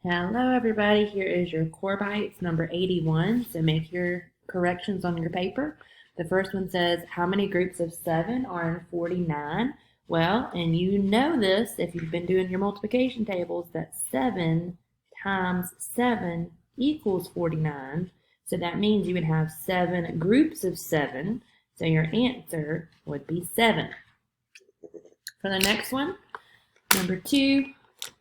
Hello everybody, here is your Core Bites number 81, so make your corrections on your paper. The first one says, how many groups of 7 are in 49? Well, and you know this if you've been doing your multiplication tables, that 7 times 7 equals 49. So that means you would have 7 groups of 7, so your answer would be 7. For the next one, number 2,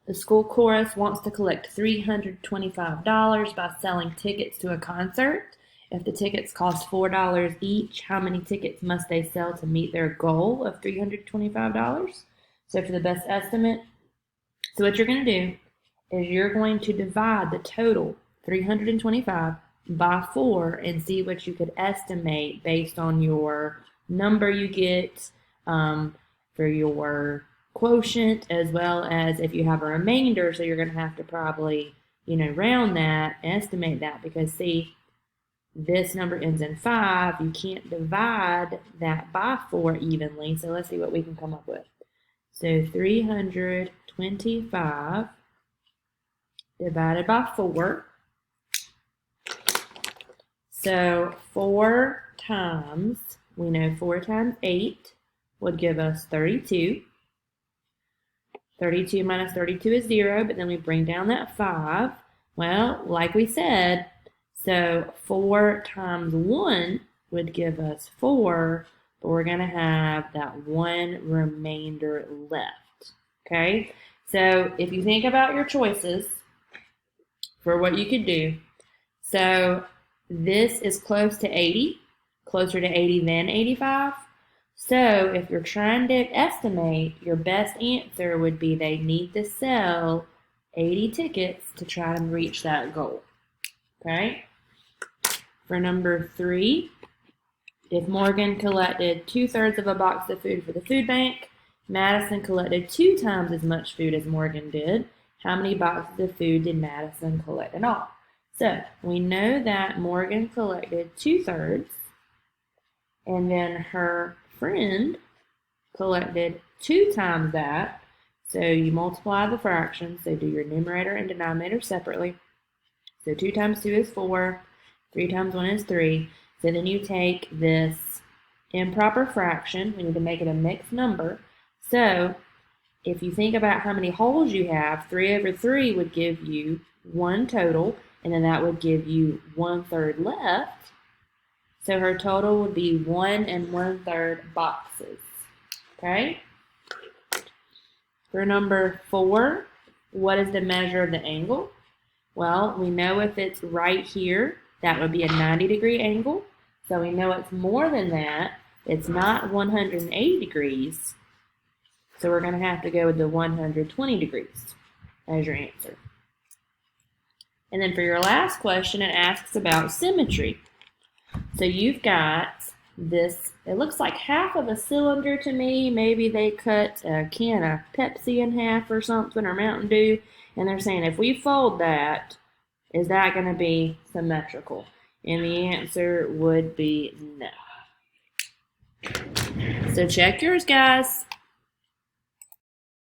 the school chorus wants to collect $325 by selling tickets to a concert. If the tickets cost $4 each, how many tickets must they sell to meet their goal of $325? So for the best estimate, so what you're going to do is you're going to divide the total 325 by 4 and see what you could estimate based on your number you get for your quotient, as well as if you have a remainder, so you're going to have to probably, round that, estimate that, because see, this number ends in 5. You can't divide that by 4 evenly, so let's see what we can come up with. So 325 divided by 4. So 4 times, we know 4 times 8 would give us 32. 32 minus 32 is 0, but then we bring down that 5. Well, like we said, so 4 times 1 would give us 4, but we're going to have that 1 remainder left. Okay? So if you think about your choices for what you could do, so this is close to 80, closer to 80 than 85. So if you're trying to estimate, your best answer would be they need to sell 80 tickets to try to reach that goal. Okay? For number 3, if Morgan collected 2/3 of a box of food for the food bank, Madison collected 2 times as much food as Morgan did. How many boxes of food did Madison collect in all? So we know that Morgan collected 2/3, and then her friend collected 2 times that. So you multiply the fractions, so do your numerator and denominator separately. So 2 times 2 is 4, 3 times 1 is 3. So then you take this improper fraction, we need to make it a mixed number. So if you think about how many wholes you have, 3 over 3 would give you 1 total, and then that would give you 1/3 left. So her total would be 1 1/3 boxes. Okay? For number 4, what is the measure of the angle? Well, we know if it's right here, that would be a 90-degree angle. So we know it's more than that. It's not 180 degrees. So we're going to have to go with the 120 degrees as your answer. And then for your last question, it asks about symmetry. So you've got this, it looks like half of a cylinder to me. Maybe they cut a can of Pepsi in half or something, or Mountain Dew, and they're saying if we fold that, is that going to be symmetrical? And the answer would be no. So check yours, guys.